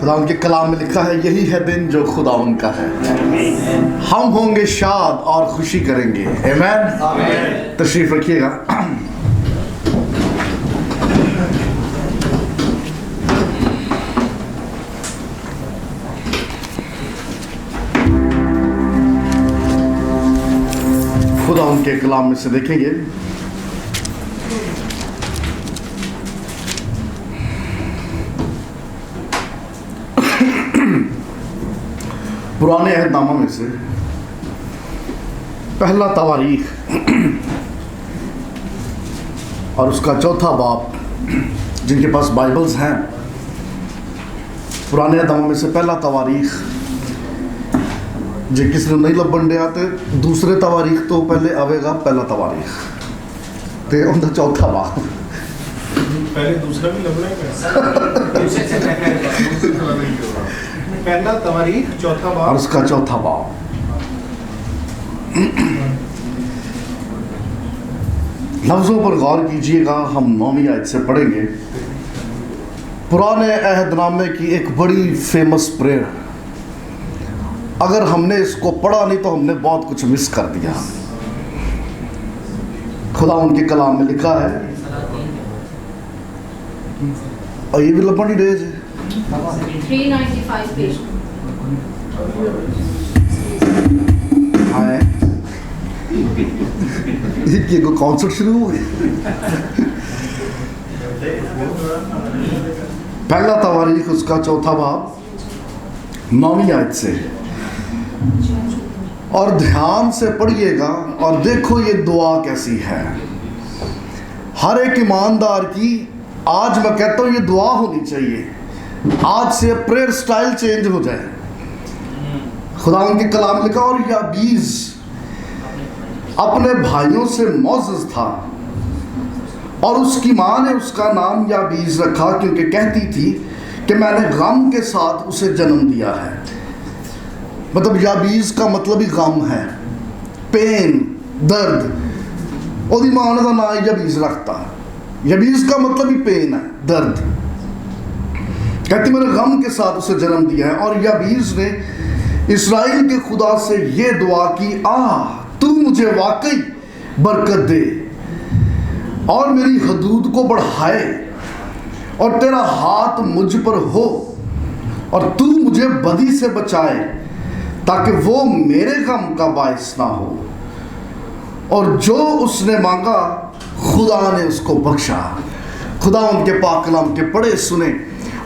खुदा उनके कलाम में लिखा है, यही है दिन जो खुदा उनका है, हम होंगे शाद और खुशी करेंगे। आमीन। तशरीफ रखिएगा। खुदा उनके कलाम में से देखेंगे पुराने अहदनामा में से पहला तवारीख और उसका चौथा बाब। जिनके पास बाइबल्स हैं, पुराने अहदनामा में से पहला तवारीख, जे किसी ने नहीं लभन दिया तो दूसरे तवारीख तो पहले आवेगा पहला तवारीख ते उनका चौथा बाब। पहले दूसरा भी लभना है पहला तवारीख चौथा बाब और उसका चौथा बाब। लफ्जों पर गौर कीजिएगा, हम 9वीं आयत से पढ़ेंगे। पुराने अहदनामे की एक बड़ी फेमस प्रेयर, अगर हमने इसको पढ़ा नहीं तो हमने बहुत कुछ मिस कर दिया। खुदा उनके कलाम में लिखा है, और ये भी लपन ही रहे 395 पेज। हाँ, ये कोई कॉन्सर्ट शुरू हो गया। पहला तवारीख उसका चौथा बाब 9वीं आयत से, और ध्यान से पढ़िएगा और देखो ये दुआ कैसी है। हर एक ईमानदार की, आज मैं कहता हूँ ये दुआ होनी चाहिए। आज से प्रेयर स्टाइल चेंज हो जाए। खुदा उनके कलाम लिखा, और याबीज अपने भाइयों से मौजूद था और उसकी माँ ने उसका नाम याबीज रखा, क्योंकि कहती थी कि मैंने गम के साथ उसे जन्म दिया है। मतलब याबीज का मतलब ही गम है, पेन, दर्द। और माँ ने नाम याबीज रखता। याबीज का मतलब ही पेन है, दर्द। कहती मैंने गम के साथ उसे जन्म दिया है। और याबीज ने इस्राएल के खुदा से ये दुआ की, तू मुझे वाकई बरकत दे और मेरी हदूद को बढ़ाए, और तेरा हाथ मुझ पर हो, और तू मुझे बदी से बचाए, ताकि वो मेरे गम का बायस ना हो। और जो उसने मांगा खुदा ने उसको बख्शा। खुदा उनके पाक कलाम के पढ़े सुने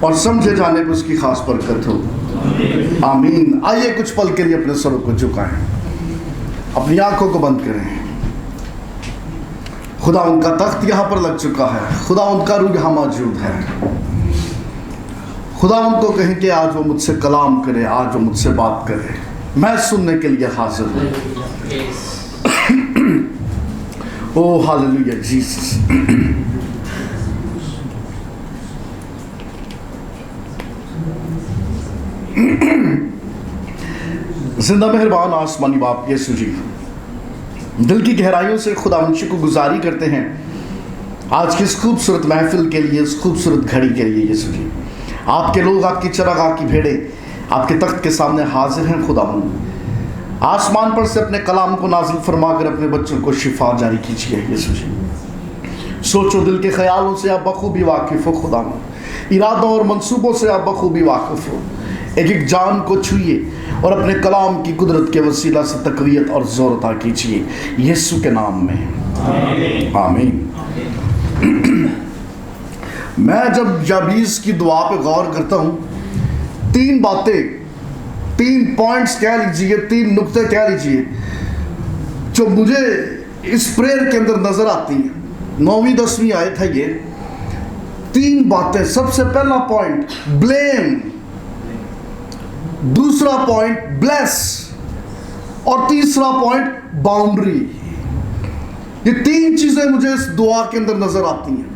और समझे जाने को उसकी खास बरकत हो। आमीन। आइए कुछ पल के लिए अपने सरों को झुकाएं, अपनी आंखों को बंद करें। खुदा उनका तख्त यहाँ पर लग चुका है, खुदा उनका रूह यहाँ मौजूद है। खुदा उनको कहें कि आज वो मुझसे कलाम करे, आज वो मुझसे बात करे। मैं सुनने के लिए हाजिर हूँ। ओ हालेलुया जीसस। जिंदा मेहरबान आसमानी बाप यीशु जी, दिल की गहराइयों से खुदा वंशी को गुजारी करते हैं आज की इस खूबसूरत महफिल के लिए, इस खूबसूरत घड़ी के लिए। यीशु जी, आपके लोग, आपकी चरागाह की भेड़ें आपके तख्त के सामने हाजिर हैं। खुदावंद, आसमान पर से अपने कलाम को नाजिल फरमाकर अपने बच्चों को शिफा जारी कीजिए। यीशु जी, सोचो दिल के ख्यालों से आप बखूबी वाकिफ़ हो। खुदावंद, इरादों और मंसूबों से आप बखूबी वाकिफ़ हो। एक एक जान को छुइए और अपने कलाम की कुदरत के वसीला से तकवीयत और ज़ोर अता कीजिए, यीशु के नाम में आमीन। मैं जब याबीज की दुआ पे गौर करता हूँ, 3 बातें, 3 पॉइंट्स कह लीजिए, 3 नुक्ते कह लीजिए, जो मुझे इस प्रेयर के अंदर नजर आती हैं। 9वीं 10वीं आयत है ये। 3 बातें। सबसे पहला पॉइंट ब्लेम, दूसरा पॉइंट ब्लेस, और तीसरा पॉइंट बाउंड्री। ये 3 चीजें मुझे इस दुआ के अंदर नजर आती हैं,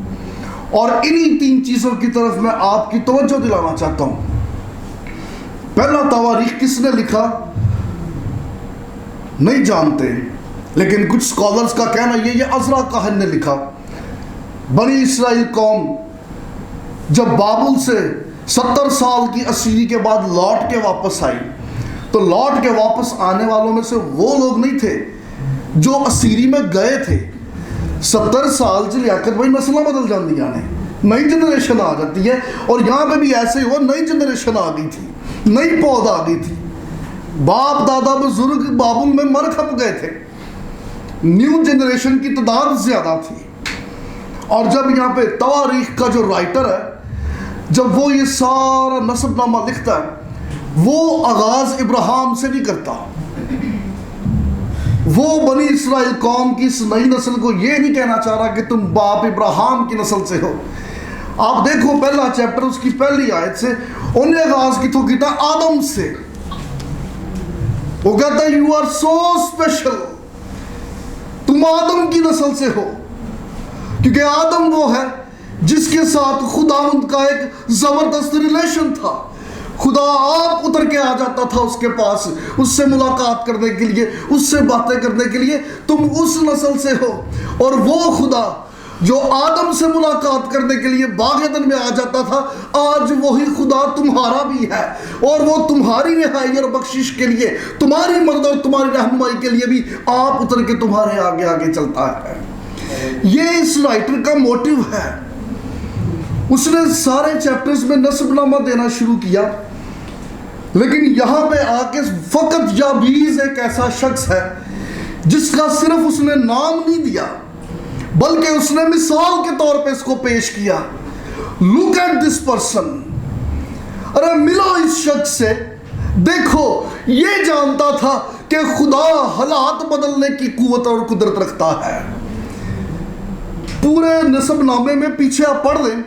और इन्हीं 3 चीजों की तरफ मैं आपकी तवज्जो दिलाना चाहता हूं। पहला तवारीख किसने लिखा नहीं जानते, लेकिन कुछ स्कॉलर्स का कहना ये अज़रा काहन ने लिखा। बनी इस्राइल कौम जब बाबुल से 70 साल की असीरी के बाद लौट के वापस आई। तो लौट के वापस आने वालों में से वो लोग नहीं थे जो असीरी में गए थे। 70 साल च लियाकत भाई नस्ल बदल जाती ने, नई जनरेशन आ जाती है। और यहाँ पे भी ऐसे ही हुआ, नई जनरेशन आ गई थी, नई पौध आ गई थी। बाप दादा बुजुर्ग बाबुल में मर खप गए थे, न्यू जनरेशन की तादाद ज्यादा थी। और जब यहाँ पे तवारीख का जो राइटर है, जब वो ये सारा नस्बनामा लिखता है, वो आगाज इब्राहिम से नहीं करता। वो बनी इसराइल कौम की इस नई नस्ल को ये नहीं कहना चाह रहा कि तुम बाप इब्राहिम की नस्ल से हो। आप देखो पहला चैप्टर उसकी पहली आयत से उन्हें आगाज की तो किया आदम से। वो कहता है यू आर सो स्पेशल, तुम आदम की नस्ल से हो, क्योंकि आदम वो है जिसके साथ खुदावंद का एक जबरदस्त रिलेशन था। खुदा आप उतर के आ जाता था उसके पास, उससे मुलाकात करने के लिए, उससे बातें करने के लिए। तुम उस नस्ल से हो। और वो खुदा जो आदम से मुलाकात करने के लिए बाग-ए-अदन में आ जाता था, आज वही खुदा तुम्हारा भी है। और वो तुम्हारी रिहाई और बख्शिश के लिए, तुम्हारी मदद और तुम्हारी रहनुमाई के लिए भी आप उतर के तुम्हारे आगे आगे चलता है। ये इस राइटर का मोटिव है। उसने सारे चैप्टर्स में नस्बनामा देना शुरू किया, लेकिन यहां पे आके फकत याबीज एक ऐसा शख्स है जिसका सिर्फ उसने नाम नहीं दिया, बल्कि उसने मिसाल के तौर पे इसको पेश किया। लुक एट दिस पर्सन, अरे मिलो इस शख्स से, देखो ये जानता था कि खुदा हालात बदलने की कुव्वत और कुदरत रखता है। पूरे नस्बनामे में पीछे आप पढ़ लें,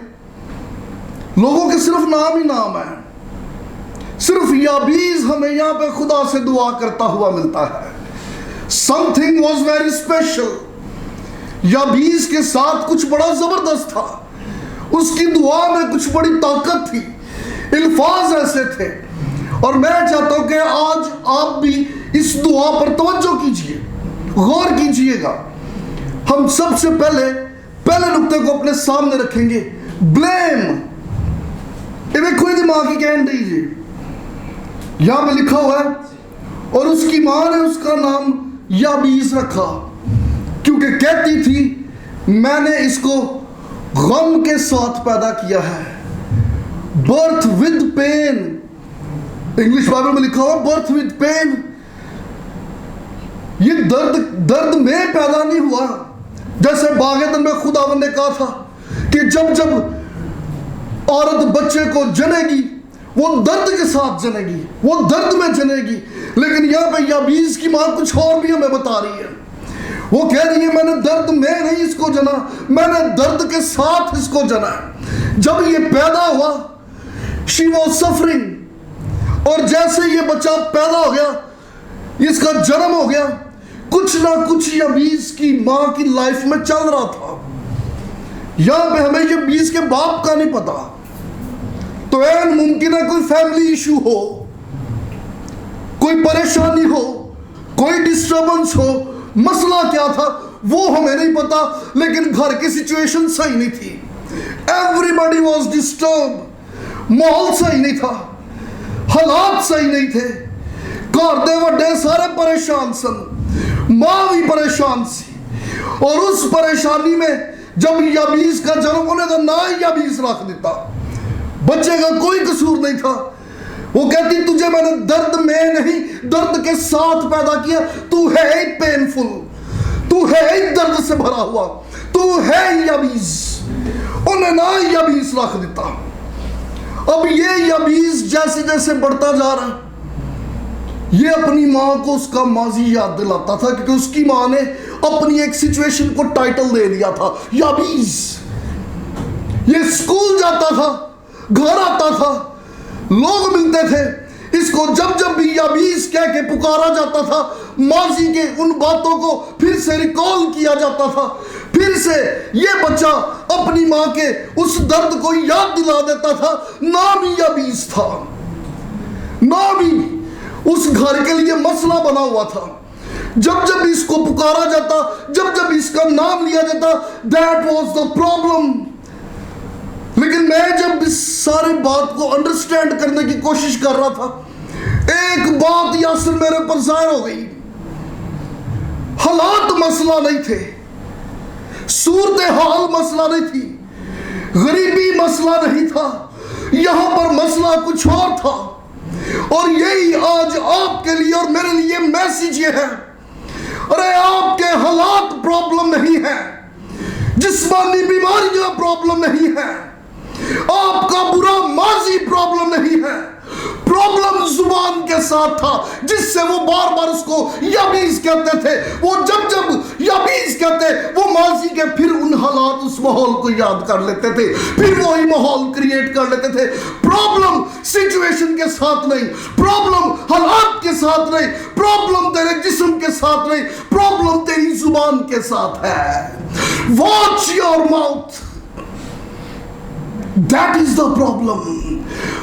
लोगों के सिर्फ नाम ही नाम है। सिर्फ याबीज हमें यहां पे खुदा से दुआ करता हुआ मिलता है। Something was very special. Jabez के साथ कुछ बड़ा जबरदस्त था, उसकी दुआ में कुछ बड़ी ताकत थी, अल्फाज ऐसे थे। और मैं चाहता हूं कि आज आप भी इस दुआ पर तवज्जो कीजिए, गौर कीजिएगा। हम सबसे पहले नुक्ते को अपने सामने रखेंगे, ब्लेम। कोई दिमाग की कहन दीजिए, यहां पे लिखा हुआ है, और उसकी मां ने उसका नाम याबीज रखा, क्योंकि कहती थी मैंने इसको गम के साथ पैदा किया है। Birth with pain, English Bible में लिखा हुआ बर्थ विद पेन। ये दर्द में पैदा नहीं हुआ, जैसे बाग-ए-अदन में खुदावंद ने कहा था कि जब जब औरत बच्चे को जनेगी वो दर्द के साथ जनेगी, वो दर्द में जनेगी। लेकिन यहां पे याबीज की मां कुछ और भी हमें बता रही है। वो कह रही है मैंने दर्द में नहीं इसको जना, मैंने दर्द के साथ इसको जना। जब ये पैदा हुआ, शी वाज सफरिंग, और जैसे ये बच्चा पैदा हो गया, इसका जन्म हो गया, कुछ ना कुछ याबीज की मां की लाइफ में चल रहा था। यहां पे हमें याबीज के बाप का नहीं पता, तो ऐन मुमकिन है कोई फैमिली इशू हो, कोई परेशानी हो, कोई डिस्टर्बेंस हो। मसला क्या था वो हमें नहीं पता, लेकिन घर की सिचुएशन सही नहीं थी। एवरीबॉडी वाज डिस्टर्ब, माहौल सही नहीं था, हालात सही नहीं थे। घर दे वड्डे सारे परेशान सन, मां भी परेशान सी। और उस परेशानी में जब याबीज का जन्म होने का ना ही याबीज रख देता, बच्चे का कोई कसूर नहीं था। वो कहती तुझे मैंने दर्द में नहीं दर्द के साथ पैदा किया, तू है ही पेनफुल, तू है ही दर्द से भरा हुआ, तू है ही याबीज। उन्हें ना ही याबीज रख देता। अब ये याबीज जैसे जैसे बढ़ता जा रहा है, ये अपनी मां को उसका माजी याद दिलाता था, क्योंकि उसकी मां ने अपनी एक सिचुएशन को टाइटल दे दिया था याबीज। ये स्कूल जाता था, घर आता था, लोग मिलते थे, इसको जब जब भी याबीज कह के पुकारा जाता था, माजी के उन बातों को फिर से रिकॉल किया जाता था। फिर से ये बच्चा अपनी मां के उस दर्द को याद दिला देता था। नाम ही याबीज था, नाम ही उस घर के लिए मसला बना हुआ था। जब जब इसको पुकारा जाता, जब जब इसका नाम लिया जाता, दैट वाज द प्रॉब्लम। लेकिन मैं जब इस सारे बात को अंडरस्टैंड करने की कोशिश कर रहा था, एक बात यासिर मेरे पर जाहिर हो गई। हालात मसला नहीं थे, सूरत हाल मसला नहीं थी, गरीबी मसला नहीं था, यहां पर मसला कुछ और था। और यही आज आपके लिए और मेरे लिए मैसेज ये है, अरे आपके हालात प्रॉब्लम नहीं है, जिस्मानी बीमारियां प्रॉब्लम नहीं है, आपका बुरा माजी प्रॉब्लम नहीं है, प्रॉब्लम जुबान के साथ था, जिससे वो बार बार उसको यबीज कहते थे। वो जब जब यबीज कहते, वो माजी के फिर उन हालात, उस माहौल को याद कर लेते थे, फिर वही माहौल क्रिएट कर लेते थे। प्रॉब्लम सिचुएशन के साथ नहीं, प्रॉब्लम हालात के साथ नहीं, प्रॉब्लम तेरे जिस्म के साथ नहीं, प्रॉब्लम तेरी जुबान के साथ है। Watch your mouth, that is the problem.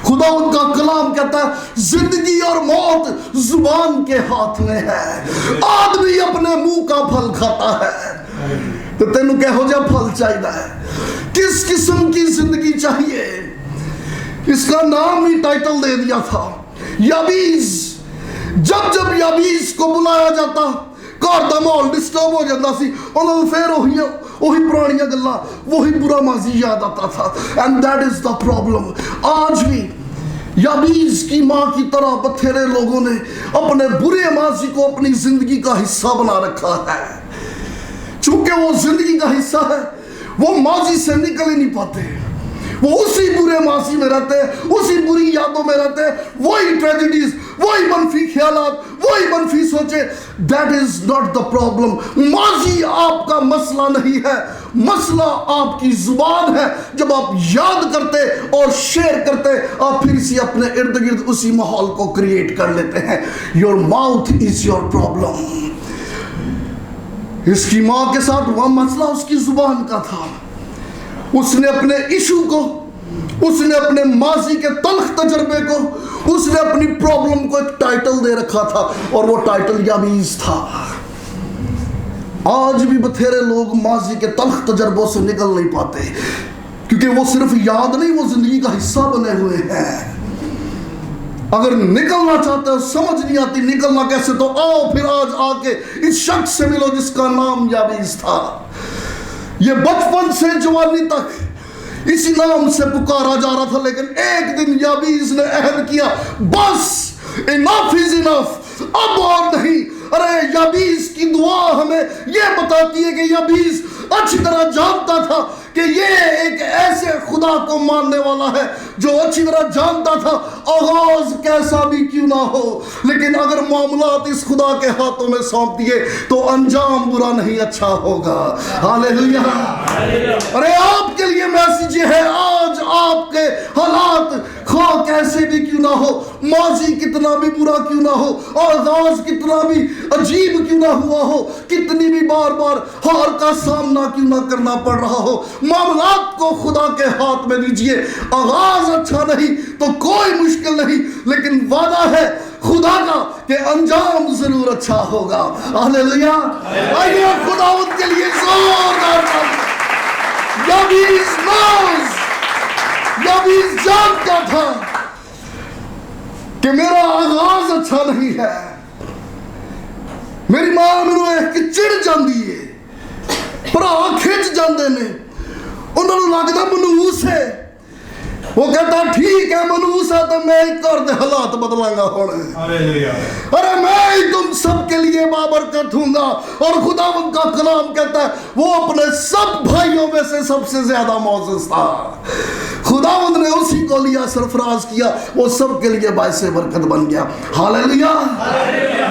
खुदा उनका कलाम कहता है जिंदगी और मौत जुबान के हाथ में है। आदमी अपने मुंह का फल खाता है। तो तेनू कहो जा फल चाहिए है, किस किस्म की जिंदगी चाहिए? इसका नाम ही टाइटल दे दिया था, यबीज। जब जब यबीज को बुलाया जाता, घर का माहौल डिस्टर्ब हो जाता सी, उन्होंने फिर वही पुरानियां गल्लां, वही बुरा माजी याद आता था। And that is the problem. आज भी यबीज की माँ की तरह बथेरे लोगों ने अपने बुरे माजी को अपनी जिंदगी का हिस्सा बना रखा है। चूंकि वो जिंदगी का हिस्सा है, वो माजी से निकल ही नहीं पाते, वो उसी बुरे माजी में रहते हैं, उसी बुरी यादों में रहते हैं, वही ट्रेजेडीज, वही मनफी ख्यालात, वही मनफी सोचे। That is not the problem. माजी आपका मसला नहीं है, मसला आपकी जुबान है। जब आप याद करते और शेयर करते, आप फिर इसी अपने इर्द गिर्द उसी माहौल को क्रिएट कर लेते हैं। Your mouth is your problem. इसकी मां के साथ वह मसला उसकी जुबान का था। उसने अपने इशू को, उसने अपने माजी के तल्ख तजर्बे को, उसने अपनी प्रॉब्लम को एक टाइटल दे रखा था, और वो टाइटल यबीज था। आज भी बथेरे लोग माजी के तल्ख तजर्बों से निकल नहीं पाते, क्योंकि वो सिर्फ याद नहीं, वो जिंदगी का हिस्सा बने हुए हैं। अगर निकलना चाहते हो, समझ नहीं आती निकलना कैसे, तो आओ फिर आज आके इस शख्स से मिलो जिसका नाम यबीज था। ये बचपन से जवानी तक इसी नाम से पुकारा जा रहा था, लेकिन एक दिन यबीज ने अहद किया, बस इनफ इज इनफ, अब और नहीं। अरे यबीज की दुआ हमें यह बताती है कि यबीज अच्छी तरह जानता था कि ये एक ऐसे खुदा को मानने वाला है जो अच्छी तरह जानता था आगाज कैसा भी क्यों ना हो, लेकिन अगर मामलात इस खुदा के हाथों में सौंप दिए तो अंजाम बुरा नहीं अच्छा होगा। हालेलुया। अरे आपके लिए मैसेज ये है, आज आपके हालात खा कैसे भी क्यों ना हो, माजी कितना भी बुरा क्यों ना हो, आगाज कितना भी अजीब क्यों ना हुआ हो, कितनी भी बार बार हार का सामना क्यों ना करना पड़ रहा हो, मामलात को खुदा के हाथ में दीजिए। आगाज अच्छा नहीं तो कोई मुश्किल नहीं, लेकिन वादा है खुदा का कि अंजाम जरूर अच्छा होगा। हालेलुया। आइए खुदावंद के लिए जोरदार ताली। यबीज जानता था कि मेरा आगाज अच्छा नहीं है। मेरी मां मैनू एक चिड़ जाती है, भरा खिंच जाते ने, उन्होंने लगता मनूस है। वो कहता ठीक है मनूस है तो मैं ही घर के हालात बदलांगा हुण। अरे मैं ही तुम सबके लिए बाबरकत हूंगा। और खुदावंद का कलाम कहता है वो अपने सब भाइयों में से सबसे ज्यादा मौजूद था। खुदावंद ने उसी को लिया, सरफराज किया, वो सबके लिए बायसे बरकत बन गया। Hallelujah.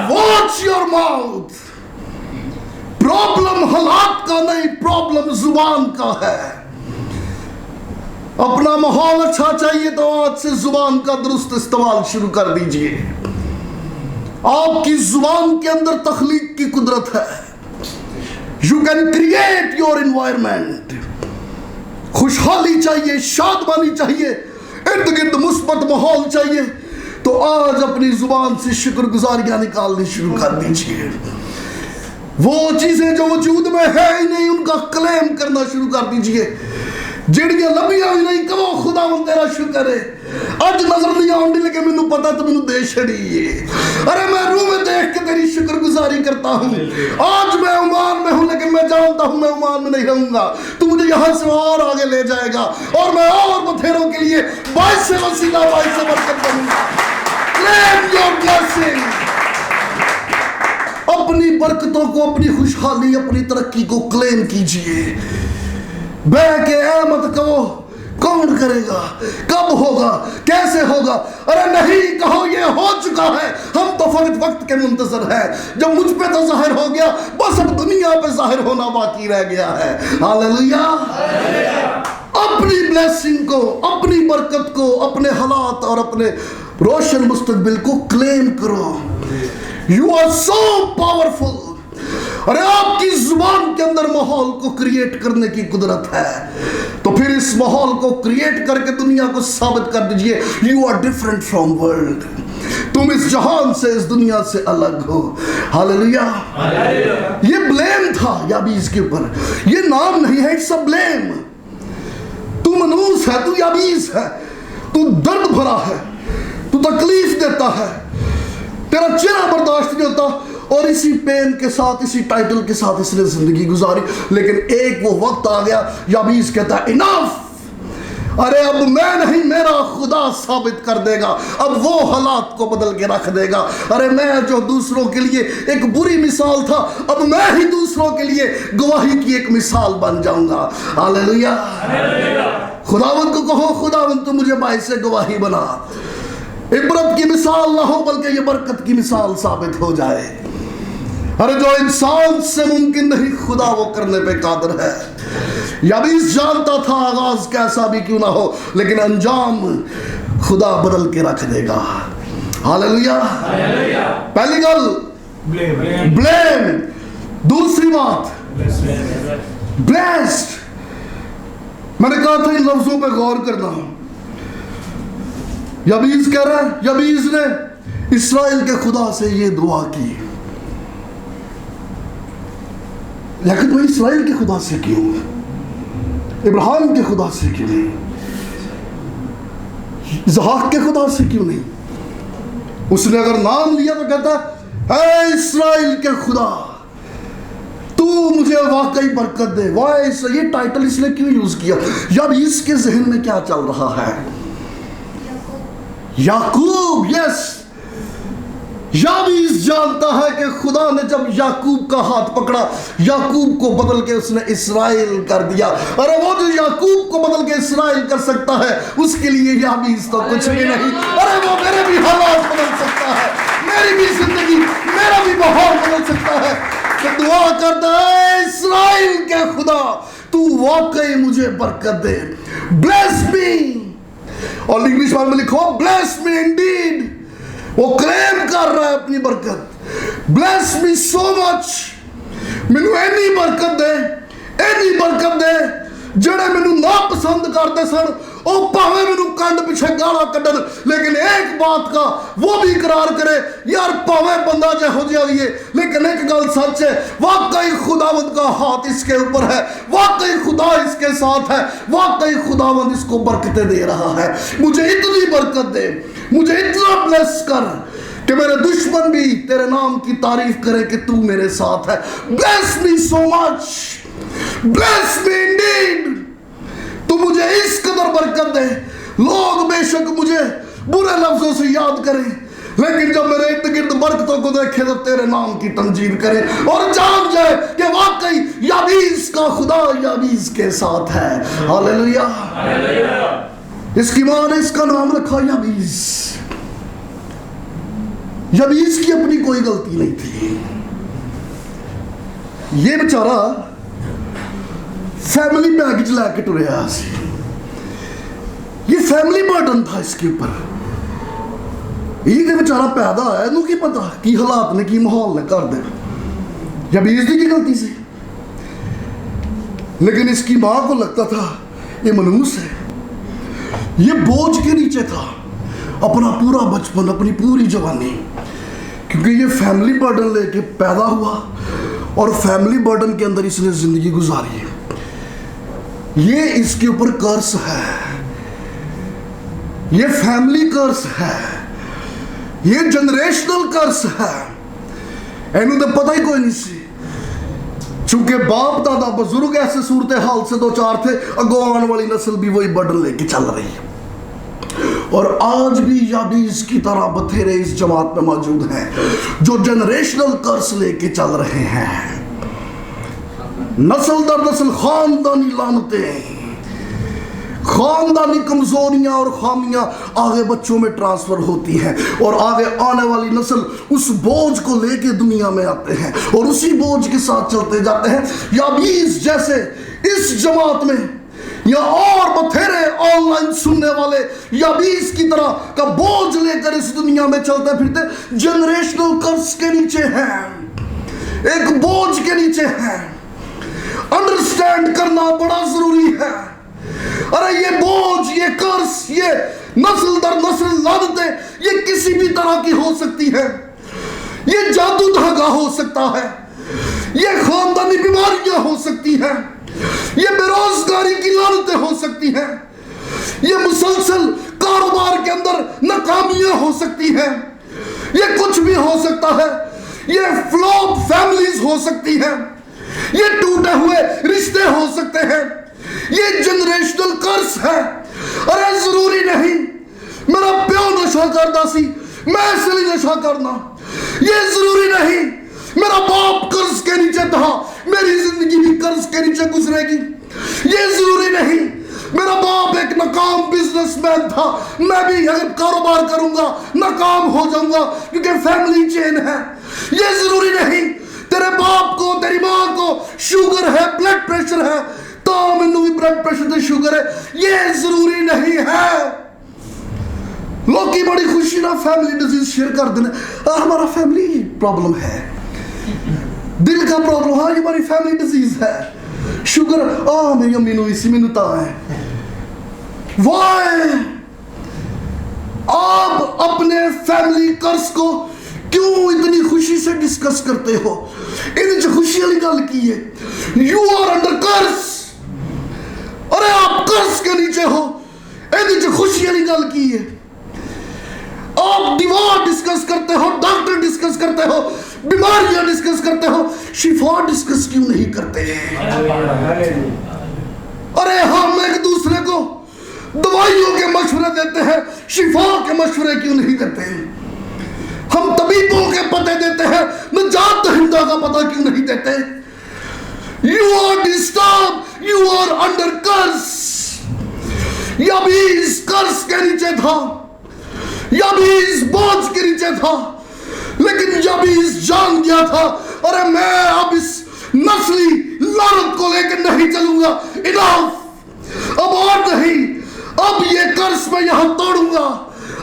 Watch your mouth. Problem हालात का नहीं, प्रॉब्लम जुबान का है। अपना माहौल अच्छा चाहिए तो आज से जुबान का दुरुस्त इस्तेमाल शुरू कर दीजिए। आपकी जुबान के अंदर तख्लीक की कुदरत है। You can create your environment. खुशहाली चाहिए, शादमानी चाहिए, इर्द गिर्द मुस्बत माहौल चाहिए, तो आज अपनी जुबान से शुक्रगुजारियां निकालनी शुरू कर दीजिए। वो चीजें जो वजूद में है ही नहीं, उनका क्लेम करना शुरू कर दीजिए। ਜਿਹੜੀਆਂ ਲੱਭੀਆਂ ਵੀ ਨਹੀਂ, ਕਹੋ ਖੁਦਾਵੰਦ ਤੇਰਾ ਸ਼ੁਕਰ है। ਅੱਜ ਨਜ਼ਰ नहीं ਆਉਂਦੀ लेकिन मैनू पता तो मैनू दे छड़ी है। अरे मैं रूह में देख के तेरी शुक्रगुजारी करता हूँ। आज मैं उमान में हूँ लेकिन मैं जानता हूँ मैं उमान में नहीं रहूंगा, तू मुझे यहाँ से और आगे ले जाएगा और मैं और बथेरों के लिए बाइस से वसीला, बाइस से बरकत बनूंगा। Claim your blessing। अपनी बरकतों को, अपनी खुशहाली, अपनी तरक्की को क्लेम कीजिए। बह के ऐ मत कहो कौन करेगा, कब होगा, कैसे होगा। अरे नहीं कहो ये हो चुका है, हम तो फकत वक्त के मुंतजर हैं। जब मुझ पे तो जाहिर हो गया, बस अब दुनिया पे जाहिर होना बाकी रह गया है। हालेलुया। अपनी ब्लेसिंग को, अपनी बरकत को, अपने हालात और अपने रोशन मुस्तकबिल को क्लेम करो। You are so powerful. अरे आपकी जुबान के अंदर माहौल को क्रिएट करने की कुदरत है, तो फिर इस माहौल को क्रिएट करके दुनिया को साबित कर दीजिए you are different from world. तुम इस जहान से, इस दुनिया से अलग हो। हालेलुया। ये ब्लेम था याबीज के ऊपर, ये नाम नहीं है, इट्स अ ब्लेम। तू मनूस है, तू याबीज है, तू दर्द भरा है, तू तकलीफ देता है, तेरा चेहरा बर्दाश्त नहीं होता। और इसी पेन के साथ, इसी टाइटल के साथ इसने जिंदगी गुजारी। लेकिन एक वो वक्त आ गया, याबीज कहता है इनफ। अरे अब मैं नहीं, मेरा खुदा साबित कर देगा, अब वो हालात को बदल के रख देगा। अरे मैं जो दूसरों के लिए एक बुरी मिसाल था, अब मैं ही दूसरों के लिए गवाही की एक मिसाल बन जाऊंगा। हालेलुया। खुदावंद को कहो खुदावंद तू मुझे बाइस से गवाही बना। इबरत की मिसाल ना हो बल्कि ये बरकत की मिसाल साबित हो जाए। अरे जो इंसान से मुमकिन नहीं, खुदा वो करने पे कादिर है। याबीस जानता था आगाज कैसा भी क्यों ना हो, लेकिन अंजाम खुदा बदल के रख देगा। हालेलुया। पहली गल ब्लेम, दूसरी बात ब्लेस्ड। मैंने कहा था इन लफ्जों पे गौर करना। याबीस कह रहा है, याबीस ने इस्राएल के खुदा से ये दुआ की, लेकिन वो इस्राएल के खुदा से क्यों, इब्राहिम के खुदा से क्यों नहीं, इसहाक के खुदा से क्यों नहीं। उसने अगर नाम लिया तो कहता है इस्राएल के खुदा तू मुझे वाकई बरकत दे। वाह, ये टाइटल इसने क्यों यूज किया। याबीस के जहन में क्या चल रहा है। याकूब, यस, याबीस जानता है कि खुदा ने जब याकूब का हाथ पकड़ा, याकूब को बदल के उसने इस्राएल कर दिया। अरे वो जो याकूब को बदल के इस्राएल कर सकता है, उसके लिए याबीस तो कुछ भी नहीं। अरे वो मेरे भी हालात बदल सकता है, मेरी भी जिंदगी, मेरा भी माहौल बदल सकता है। तो दुआ करता है इस्राएल के खुदा तू वाकई मुझे बरकत दे। Bless me. और इंग्लिश में लिखो ब्लेस मी इंडीड। वो क्लेम कर रहा है अपनी बरकत। ब्लेस मी सो मच, मैनू एनी बरकत दे जड़े मैनू ना पसंद करते सन, ओ भावे मैनू कंड पिछे गाला कड्डन, लेकिन एक बात का वो भी इकरार करे यार भावे बंदा जहो जिहा भी है, लेकिन एक गल सच है, वाकई खुदावंद का हाथ इसके ऊपर है, वाकई खुदा इसके साथ है, वाकई खुदावंद इसको बरकतें दे रहा है। मुझे इतनी बरकत दे, मुझे इतना ब्लेस कर कि मेरे दुश्मन भी तेरे नाम की तारीफ करें कि तू मेरे साथ है। Bless me so much, bless me Indeed. तू मुझे इस कदर बरकत दे, लोग बेशक मुझे बुरे लफ्जों से याद करें, लेकिन जब मेरे इर्द गिर्द बरकतों को देखे तो तेरे नाम की तंजीम करें और जान जाए कि वाकई याबीस का खुदा याबीस के साथ है। हालेलुया। इसकी मां ने इसका नाम रखा याबीस। याबीस की अपनी कोई गलती नहीं थी। ये बेचारा फैमिली पैकेज लैके टुरया, ये फैमिली बर्डन था इसके ऊपर। ये बेचारा पैदा है, इनू की पता की हालात ने, की माहौल ने कर दे। याबीस की गलती से, लेकिन इसकी मां को लगता था ये मनूस है, ये बोझ के नीचे था अपना पूरा बचपन, अपनी पूरी जवानी, क्योंकि ये फैमिली बर्डन लेके पैदा हुआ और फैमिली बर्डन के अंदर इसने जिंदगी गुजारी है। ये इसके ऊपर कर्स है, ये फैमिली कर्स है, ये जनरेशनल कर्स है। इन्हों तो पता ही कोई नहीं सी, चूंकि बाप दादा बुजुर्ग ऐसे सूरत हाल से दो चार थे, अगो आने वाली नस्ल भी वही बर्डन लेके चल रही है। और आज भी याबीस की तरह बथेरे इस जमात में मौजूद हैं जो जनरेशनल कर्स लेके चल रहे हैं। नस्ल दर नस्ल खानदानी लानतें, खानदानी कमजोरियां और खामियां आगे बच्चों में ट्रांसफर होती हैं और आगे आने वाली नस्ल उस बोझ को लेके दुनिया में आते हैं और उसी बोझ के साथ चलते जाते हैं। याबीस जैसे इस जमात में या और बथेरे ऑनलाइन सुनने वाले याबीस की तरह का बोझ लेकर इस दुनिया में चलते फिरते जनरेशनल कर्स के नीचे हैं, एक बोझ के नीचे हैं। अंडरस्टैंड करना बड़ा जरूरी है। अरे ये बोझ, ये कर्स, ये नस्ल दर नस्ल लानतें, ये किसी भी तरह की हो सकती है। ये जादू धागा हो सकता है, ये खानदानी बीमारियां हो सकती हैं, ये बेरोजगारी की लानतें हो सकती हैं, ये मुसलसल कारोबार के अंदर नाकामियां हो सकती हैं, ये कुछ भी हो सकता है, ये फ्लॉप फैमिलीज हो सकती हैं, ये टूटे हुए रिश्ते हो सकते हैं, ये जनरेशनल कर्स है। अरे जरूरी नहीं मेरा प्यो नशा करता सी मैं इसलिए नशा करना, ये जरूरी नहीं मेरा बाप कर्ज के नीचे था मेरी जिंदगी भी कर्ज के नीचे गुजरेगी, ये जरूरी नहीं मेरा बाप एक नाकाम बिजनेसमैन था मैं भी अगर कारोबार करूंगा नाकाम हो जाऊंगा क्योंकि फैमिली चेन है, ये जरूरी नहीं तेरे बाप को तेरी मां को शुगर है, ब्लड प्रेशर है तो मैनू भी ब्लड प्रेशर ते शुगर है, ये जरूरी नहीं है। लोग की बड़ी खुशी ना फैमिली डिजीज शेयर कर देना, हमारा फैमिली प्रॉब्लम है, दिल का प्रॉब्लम, हाँ ये हमारी फैमिली डिजीज है, शुगर मेरी अम्मी नु इसी में ता है। वाई आप अपने फैमिली कर्ज को क्यों इतनी खुशी से डिस्कस करते हो? इन खुशी वाली गल की है, यू आर अंडर कर्ज। अरे आप कर्ज के नीचे हो, इन खुशी वाली गल की है। आप दीवार डिस्कस करते हो, डॉक्टर डिस्कस करते हो, बीमारियां डिस्कस करते हो, शिफा डिस्कस क्यों नहीं करते? अरे हम एक दूसरे को दवाइयों के मशवरे देते हैं, शिफा के मशवरे क्यों नहीं देते? हम तबीबों के पते देते हैं, निजात दहिंदा का पता क्यों नहीं देते? You are disturb, you are under कर्ज। याबीस कर्ज के नीचे था, याबीस बोझ के नीचे था, लेकिन याबीस जान गया था अरे मैं अब इस नस्ली लानत को लेकर नहीं चलूंगा, इनफ, अब और नहीं, अब ये कर्ज मैं यहां तोड़ूंगा,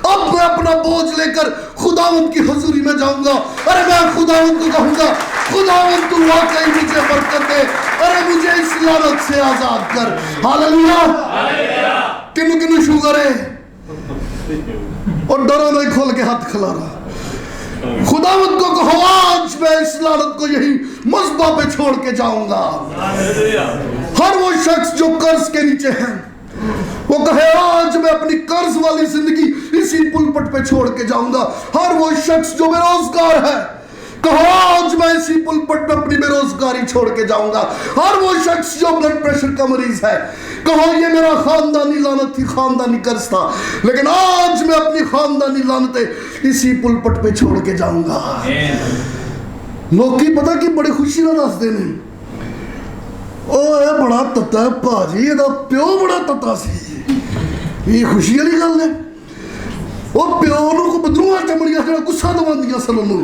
अब मैं अपना बोझ लेकर खुदावंद की हुजूरी में जाऊंगा। अरे मैं खुदावंद को कहूंगा खुदावंद तू वाकई मुझे बरकत दे, अरे मुझे इस लानत से आजाद कर। हालेलुया। किन्नू किन्नू शुगर है और डरो नहीं खोल के हाथ खिला रहा, खुदावंद को कहो आज मैं इस लानत को यही मज़बा पे छोड़ के जाऊंगा। हर वो शख्स जो कर्ज के नीचे है वो कहे आज मैं अपनी कर्ज वाली जिंदगी इसी पुलपट पे छोड़ के जाऊंगा। हर वो शख्स जो बेरोजगार है कहो आज मैं इसी पुलपट पे अपनी बेरोजगारी छोड़ के जाऊंगा। हर वो शख्स जो ब्लड प्रेशर का मरीज है कहो ये मेरा खानदानी लानत थी, खानदानी कर्ज था, लेकिन आज मैं अपनी खानदानी लानतें इसी पुलपट पे छोड़ के जाऊंगा। लोग की पता कि बड़ी खुशी ना दस देने ओए बड़ा तत्ता है भाजी, ਇਹਦਾ ਪਿਓ बड़ा तत्ता सी, ये खुशी वाली गल है। ਉਹ ਪਿਓ ਨੂੰ ਕੋ ਬਦਰੂਆਂ ਚਮੜੀਆਂ ਜਿਹੜਾ ਗੁੱਸਾ ਦਵਾਉਂਦੀਆਂ ਸਨ ਉਹਨੂੰ।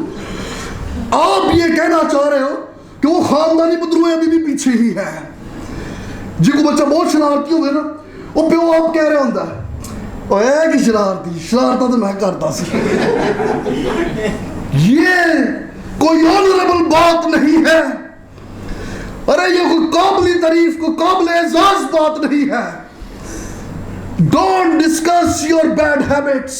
आप ये कहना चाह रहे हो कि वो खानदानी बदरुएं अभी भी पीछे ही है। जिनको बच्चा बहुत शरारती हो गया ना वो प्यो आप कह रहे होंगे ओए की शरारती, शरारता तो मैं करता सी। ये कोई ऑनरेबल बात नहीं है, अरे ये कोई काबिल तारीफ को काबिल एजाज बात नहीं है। Don't discuss your bad habits,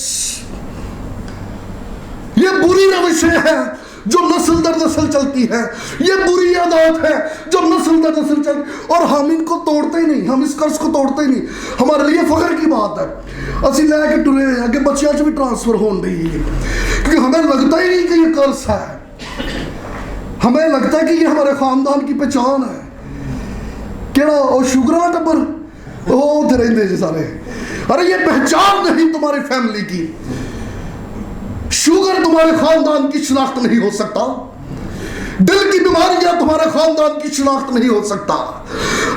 ये बुरी रविशें हैं, जो नस्ल दर नस्ल चलती है। ये बुरी आदत है जो नस्ल दर नस्ल चल, और हम इनको तोड़ते ही नहीं, हम इस कर्ज को तोड़ते ही नहीं। हमारे लिए फख्र की बात है असि लैके टुरे हैं कि बच्चों च भी ट्रांसफर हो रही है, क्योंकि हमें लगता ही नहीं कि ये कर्ज है। हमें लगता है कि ये हमारे खानदान की पहचान है। केड़ा ओ शुगर वाला टब्बर वो उधर रहते जी सारे, अरे ये पहचान नहीं तुम्हारी फैमिली की। शुगर तुम्हारे खानदान की शिनाख्त नहीं हो सकता, दिल की बीमारियां तुम्हारे खानदान की शिनाख्त नहीं हो सकता।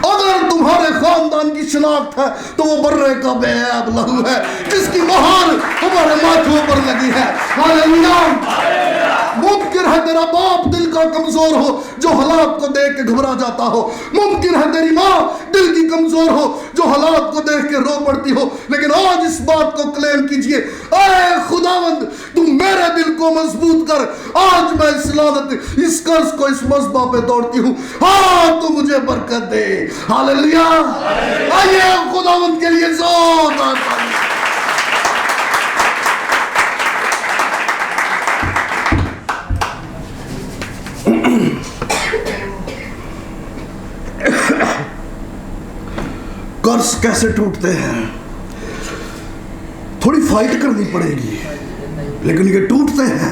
अगर तुम्हारे खानदान की शिनाख्त है तो वो बर्रे का बेअब लहू है जिसकी मोहर हमारे माथों पर लगी है। हालेलुया। मुमकिन है तेरा बाप दिल का कमजोर हो जो हालात को देख के घबरा जाता हो, मुमकिन है तेरी माँ दिल की कमजोर हो जो हालात को देख के रो पड़ती हो, लेकिन आज इस बात को क्लेम कीजिए, ऐ खुदावंद तू मेरे दिल को मजबूत कर। आज मैं इस लानत इस कर्ज को इस मज़बा पे तोड़ती हूँ। हाँ तू मुझे बरकत दे। हालेलुया। आइए खुदावंद के लिए जोरदार ताली। कर्ज कैसे टूटते हैं, थोड़ी फाइट करनी पड़ेगी, लेकिन ये टूटते हैं।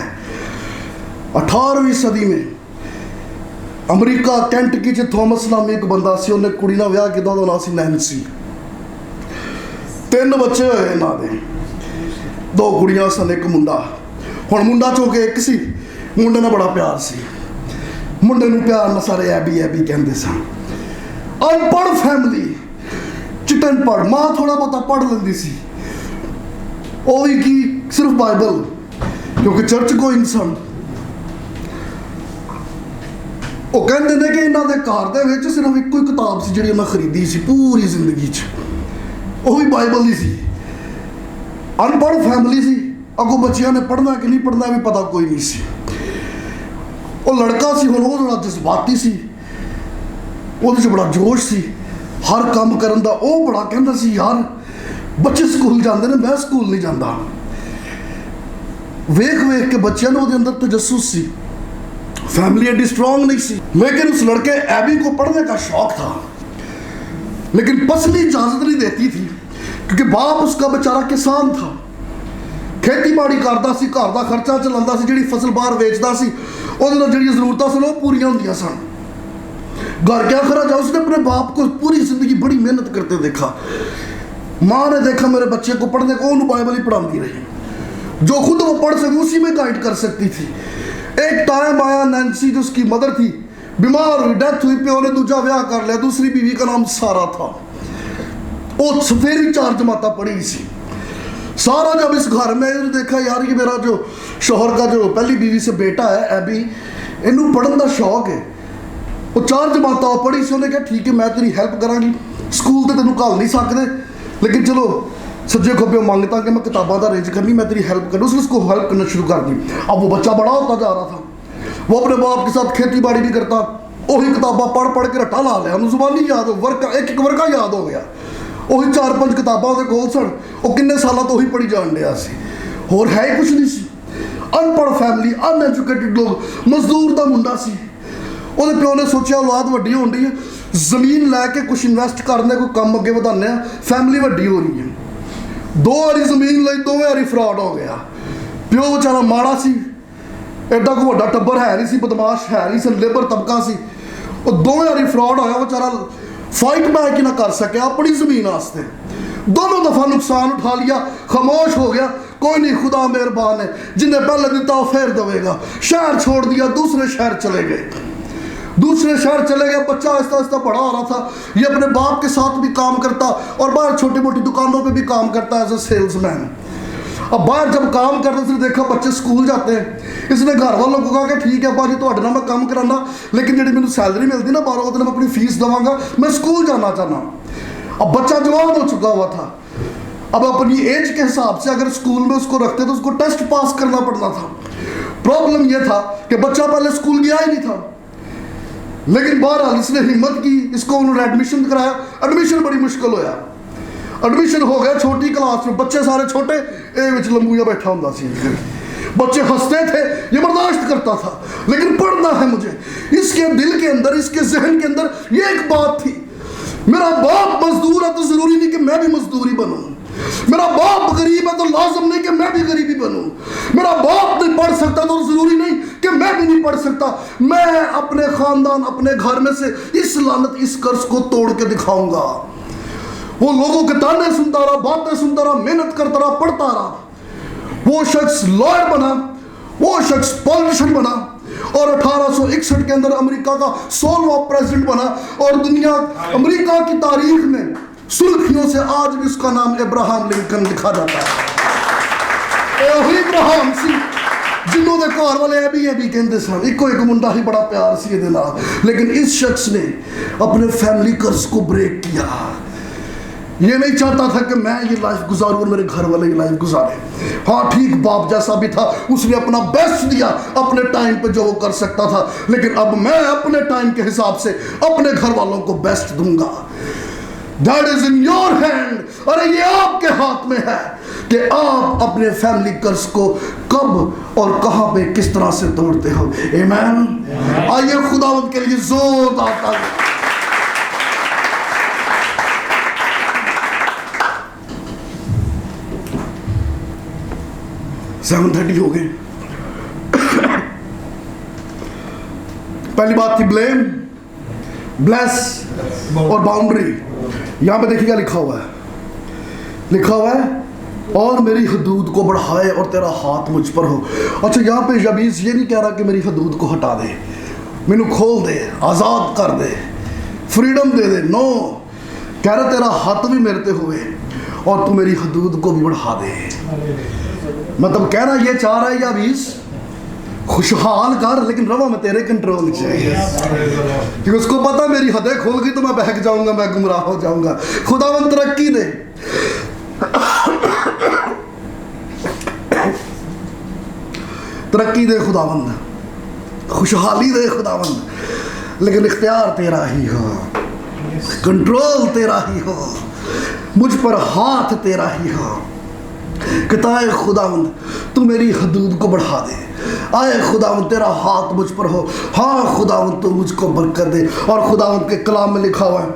18वीं सदी में अमेरिका कैंटकी च थॉमस नामी एक बंदा सी, उन्हें कुड़ी ना विआह किया, ਉਹਦਾ नाम सी नैन्सी। 3 बच्चे होए इन्हां दे, 2 कुड़ियां सन, एक मुंडा। हुण मुंडा चो के एक सी, मुंडे नाल बड़ा प्यार सी, मुंडे नूं प्यार नाल सारे ऐबी ऐबी कहंदे सन। अनपढ़ फैमिली, चिटन पढ़, माँ थोड़ा बहुता पढ़ लेंदी सी, वो भी की सिर्फ बाइबल, क्योंकि चर्च को इंसान। वो कहते हैं कि इन्हों के घर दे विच सिर्फ एक ही किताब सी जिहड़ी उन्हें खरीदी सी पूरी जिंदगी च, वो भी बाइबल ही सी। अनपढ़ फैमिली सी, अगों बच्चियां ने पढ़ना कि नहीं पढ़ना भी पता कोई नहीं सी। वो लड़का सी, हुण वो बड़ा जज्बाती सी, ਉਹਦੇ 'ਚ बड़ा जोश सी, हर काम करन दा। वो बड़ा कहता सी यार बच्चे स्कूल जाते हैं, मैं स्कूल नहीं जाता। वेख वेख के बच्चों ने अंदर तजस्सुस सी, फैमिली एडी स्ट्रॉन्ग नहीं सी। लेकिन उस लड़के एबी को पढ़ने का शौक था, लेकिन पसली इजाजत नहीं देती थी, क्योंकि बाप उसका बेचारा किसान था, खेती बाड़ी करता सी, घर का खर्चा चलाता सी, जिहड़ी फसल बाहर वेचता सी, ਉਹਦੇ ਨਾਲ ਜਿਹੜੀਆਂ ਜ਼ਰੂਰਤਾਂ सन वो पूरियां ਹੁੰਦੀਆਂ सन। घर क्या करा जाए, उसने अपने बाप को पूरी जिंदगी बड़ी मेहनत करते देखा। माँ ने देखा मेरे बच्चे को पढ़ने को, उन्होंने बाइबल ही पढ़ाती रही, जो खुद वो पढ़ सके उसी में गाइड कर सकती थी। एक टाइम आया, नैन्सी जो उसकी मदर थी बीमार हुई, डेथ हुई, प्यो ने दूजा ब्याह कर लिया, दूसरी बीवी का नाम सारा था। वो सफेरी 4 जमाता पढ़ी सी। सारा जब इस घर में उसने देखा यार ये मेरा जो शोहर का जो पहली बीवी से बेटा है एबी, इनू पढ़ने का शौक है, वो 4 जमाता पढ़ी सी। उन्हें कहा ठीक है मैं तेरी हेल्प करांगी, स्कूल तो तेन घल नहीं सकते, लेकिन चलो सज्जे खब्बे मांगता कि मैं किताबों का अरेंज करनी, मैं तेरी हेल्प करूँ। उसने उसको हेल्प करना शुरू कर दी। अब वो बच्चा बड़ा होता जा रहा था, वो अपने बाप के साथ खेती बाड़ी भी करता, वही किताबा पढ़ पढ़ के रट्टा ला लिया, उन्हें जुबानी याद हो, वर्का एक एक वर्का याद हो गया। वही 4-5 किताबों के कोल सन, वो किन्ने सालों तो वही पढ़ी जान दिया सी, होर है ही कुछ नहीं सी। अनपढ़ फैमिली, अनएजुकेटेड लोग, मजदूर का मुंडा सी। ਉਹਦੇ ਪਿਓ ਨੇ ਸੋਚਿਆ ਔਲਾਦ ਵੱਡੀ ਹੋਣ ਡਈ ਹੈ, ਜ਼ਮੀਨ ਲੈ ਕੇ ਕੁਛ ਇਨਵੈਸਟ ਕਰਨੇ, ਕੋਈ ਕੰਮ ਅੱਗੇ ਵਧਾਉਂਦੇ ਆ, ਫੈਮਿਲੀ ਵੱਡੀ ਹੋ ਰਹੀ ਹੈ। 2 ਵਾਰੀ ਜ਼ਮੀਨ ਲਈ 2 ਵਾਰੀ ਫਰਾਡ ਹੋ ਗਿਆ। ਪਿਓ ਵਿਚਾਰਾ ਮਾੜਾ ਸੀ, ਐਡਾ ਕੋਈ ਵੱਡਾ ਟੱਬਰ ਹੈ ਨਹੀਂ ਸੀ, ਬਦਮਾਸ਼ ਹੈ ਨਹੀਂ ਸੀ, ਲੇਬਰ ਤਬਕਾ ਸੀ। ਉਹ 2 ਵਾਰੀ ਫਰਾਡ ਹੋਇਆ, ਵਿਚਾਰਾ फाइट बैक ही ना कर सके अपनी ज़मीन वास्ते, दोनों दफ़ा नुकसान उठा लिया, खामोश हो गया। कोई नहीं, खुदा मेहरबान है, जिन्हें पहले देता वो फेर देगा। शहर छोड़ दिया, दूसरे शहर चले गए, दूसरे शहर चले गए। बच्चा आहिस्ता आहिस्ता बड़ा हो रहा था, ये अपने बाप के साथ भी काम करता और बाहर छोटी मोटी दुकानों पे भी काम करता एज ए सेल्समैन। अब बाहर जब काम करते थे देखा बच्चे स्कूल जाते हैं, इसने घर वालों को कहा कि ठीक है भाजी तो मैं काम कराना, लेकिन जी मैंने सैलरी मिलती ना 12 दिन मैं अपनी फीस देवांगा, मैं स्कूल जाना चाहना। अब बच्चा जवान हो चुका हुआ था, अब अपनी एज के हिसाब से अगर स्कूल में उसको रखते तो उसको टेस्ट पास करना पड़ता था। प्रॉब्लम यह था कि बच्चा पहले स्कूल गया ही नहीं था, लेकिन बहरहाल इसने हिम्मत की, इसको उन्होंने एडमिशन कराया। एडमिशन बड़ी मुश्किल होया, एडमिशन हो गया छोटी क्लास में, बच्चे सारे छोटे, ए विच लंबू जिहा बैठा हुंदा सी। बच्चे हंसते थे, ये बर्दाश्त करता था, लेकिन पढ़ना है मुझे। इसके दिल के अंदर, इसके जहन के अंदर ये एक बात थी, मेरा बाप मजदूर है तो जरूरी नहीं कि मैं भी मजदूरी बनूं। मेरा बाप गरीब है तो लाजम नहीं कि मैं भी गरीबी बनूं। मेरा बाप नहीं पढ़ सकता तो जरूरी नहीं कि मैं भी नहीं पढ़ सकता। मैं अपने खानदान, अपने घर में से इस लानत, इस कर्ज को तोड़ के दिखाऊंगा। वो लोगों के ताने सुनता रहा, बातें सुनता रहा, मेहनत करता रहा, पढ़ता रहा। वो शख्स लॉयर बना, वो शख्स पॉलिटिशियन बना और 1861 के अंदर अमेरिका का 16वां प्रेसिडेंट बना। और दुनिया, अमेरिका की तारीख में सुर्खियों से आज भी उसका नाम अब्राहम लिंकन लिखा जाता है। वही अब्राहम सी जिन्होंने घर वाले अभी कहते सन, इको एक मुंडा ही बड़ा प्यार सी ये देना, लेकिन इस शख्स ने अपने फैमिली कर्ज को ब्रेक किया। ये नहीं चाहता था कि मैं ये लाइफ गुजारूं और मेरे घर वाले ये लाइफ गुजारे। हाँ ठीक, बाप जैसा भी था, उसने अपना बेस्ट दिया अपने टाइम पे जो वो कर सकता था, लेकिन अब मैं अपने टाइम के हिसाब से अपने घर वालों को बेस्ट दूंगा। That is in your hand। अरे ये आपके हाथ में है कि आप अपने फैमिली कर्ज को कब और कहां पे किस तरह से तोड़ते हो। आमीन। आइए खुदावंद के लिए जोरदार ताली। 7:30 हो गए। पहली बात थी ब्लेम, ब्लेस और बाउंड्री। यहां पे देखिएगा लिखा हुआ है और मेरी हदूद को बढ़ाए और तेरा हाथ मुझ पर हो। अच्छा, यहाँ पे याबीस ये नहीं कह रहा कि मेरी हदूद को हटा दे, मैनू खोल दे, आज़ाद कर दे, फ्रीडम दे दे। नो, कह रहा तेरा हाथ भी मेरे पे हुए और तू मेरी हदूद को भी बढ़ा दे। मतलब कहना ये चाह रहा है याबीस, खुशहाल कर, लेकिन रवा में तेरे कंट्रोल चाहिए, क्योंकि उसको पता मेरी हदें खोल गई तो मैं बहक जाऊंगा, मैं गुमराह हो जाऊंगा। खुदावंद तरक्की दे, तरक्की दे खुदावंद, खुशहाली दे खुदावंद, लेकिन इख्तियार तेरा ही हो, कंट्रोल तेरा ही हो, मुझ पर हाथ तेरा ही हो। कहता है खुदावंद तू मेरी हदूद को बढ़ा दे, आए खुदावंद तेरा हाथ मुझ पर हो। हाँ खुदावंद तू मुझको बरकत दे। और खुदावंद के कलाम में लिखा हुआ है,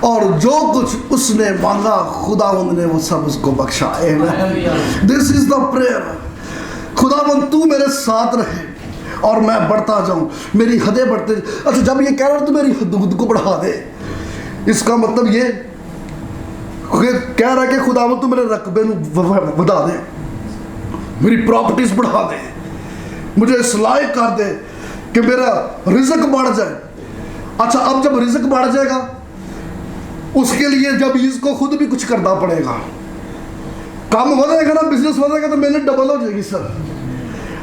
और जो कुछ उसने मांगा खुदावंद ने वो सब उसको बख्शा। This is the prayer. खुदावंद तू मेरे साथ रहे और मैं बढ़ता जाऊं, मेरी हदें बढ़ते। अच्छा, जब ये कह रहा तू मेरी हदूद को बढ़ा दे, इसका मतलब ये कह रहा है कि खुदावंद तू मेरे रकबे बढ़ा दे, मेरी प्रॉपर्टीज बढ़ा दे, मुझे इस लायक कर दे कि मेरा रिज़्क बढ़ जाए। अच्छा, अब जब रिज़्क बढ़ जाएगा उसके लिए जब इसको खुद भी कुछ करना पड़ेगा। काम हो जाएगा ना, बिजनेस हो जाएगा तो मेहनत डबल हो जाएगी सर,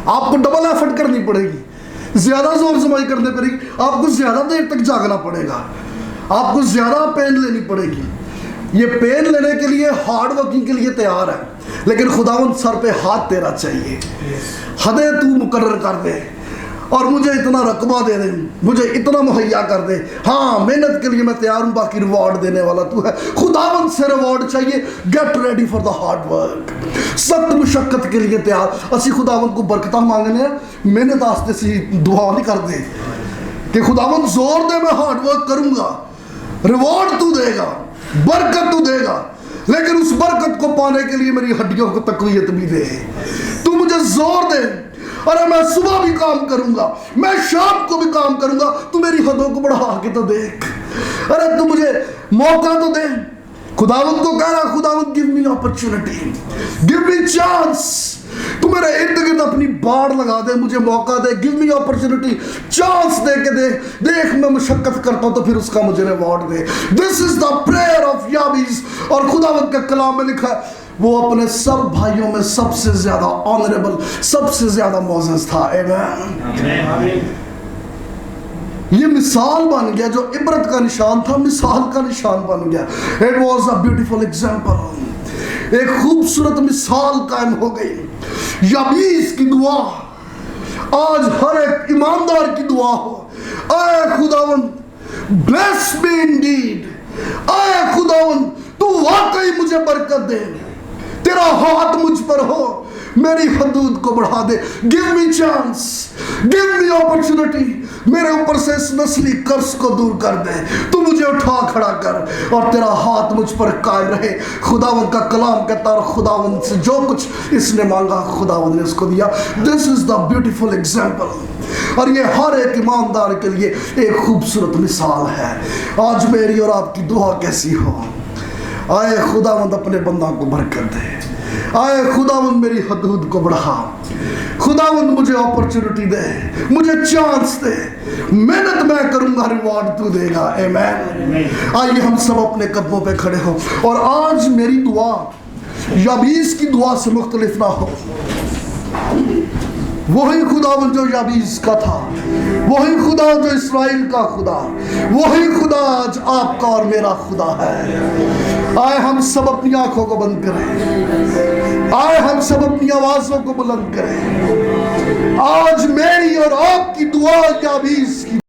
आपको डबल एफर्ट करनी पड़ेगी, ज्यादा जोर जमाई करनी पड़ेगी, आपको ज्यादा देर तक जागना पड़ेगा, आपको ज्यादा पेन लेनी पड़ेगी। ये पेन लेने के लिए, हार्ड वर्किंग के लिए तैयार है, लेकिन खुदावंद सर पे हाथ तेरा चाहिए। हदें तू मुकर्रर कर दे और मुझे इतना रकबा दे दे, मुझे इतना मुहैया कर दे। हाँ, मेहनत के लिए मैं तैयार हूँ, बाकी रिवॉर्ड देने वाला तू है। खुदावंद से रिवॉर्ड चाहिए। Get ready for the hard work. सख्त मुशक्कत के लिए तैयार। असी खुदावंद को बरकत मांगने, मेहनत आस्ते से दुआ नहीं कर दे कि खुदावंद जोर दे, मैं हार्ड वर्क करूंगा, रिवॉर्ड तू देगा, बरकत तू देगा, लेकिन उस बरकत को पाने के लिए मेरी हड्डियों को तकवीयत भी दे। तू मुझे जोर दे। अरे मैं सुबह भी काम करूंगा, मैं शाम को भी काम करूंगा, तू मेरी हदों को बढ़ा के तो देख। अरे तू मुझे मौका तो दे। खुदावंद को कह रहा, खुदावंद give me opportunity, give me chance. तू मेरे इर्द गिर्द अपनी बाड़ लगा दे, मुझे मौका दे, गिव मी अपॉर्चुनिटी, चांस दे के देख मैं मुशक्कत करता हूं तो फिर उसका मुझे रिवॉर्ड दे। This is the prayer of Jabez. और खुदावंद के कलाम में लिखा है वो अपने सब भाइयों में सबसे ज्यादा ऑनरेबल, सबसे ज्यादा मोअज़्ज़ज़ था। आमीन। ये मिसाल बन गया, जो इबरत का निशान था मिसाल का निशान बन गया। It was a beautiful example. एक खूबसूरत मिसाल कायम हो गई। याबीस की दुआ आज हर एक ईमानदार की दुआ हो। आए खुदावंद ब्लेस मी इंडीड, आए खुदावंद तू वाकई मुझे बरकत दे, तेरा हाथ मुझ पर हो, मेरी हदूद को बढ़ा दे। Give me chance, give me opportunity, मेरे ऊपर से इस नस्ली कर्ज को दूर कर दे। तू मुझे उठा खड़ा कर और तेरा हाथ मुझ पर कायम रहे। खुदावंद का कलाम कहता है, और खुदावंद से जो कुछ इसने मांगा खुदावंद ने उसको दिया। This is the beautiful example, और ये हर एक ईमानदार के लिए एक खूबसूरत मिसाल है। आज मेरी और आपकी दुआ कैसी हो? आए खुदावंद अपने बंदा को बरकत दे, आए खुदावंद मेरी हदूद को बढ़ा, खुदावंद मुझे अपॉर्चुनिटी दे, मुझे चांस दे। मेहनत मैं करूंगा, रिवॉर्ड तू देगा। आमीन। आइए हम सब अपने कदमों पे खड़े हो, और आज मेरी दुआ याबीस की दुआ से मुख्तलिफ ना हो। वही खुदावंद जो याबीस का था, वही खुदा जो इस्राएल का खुदा, वही खुदा आज आपका और मेरा खुदा है। आए हम सब अपनी आंखों को बंद करें, आए हम सब अपनी आवाजों को बुलंद करें। आज मेरी और आपकी दुआ याबीस की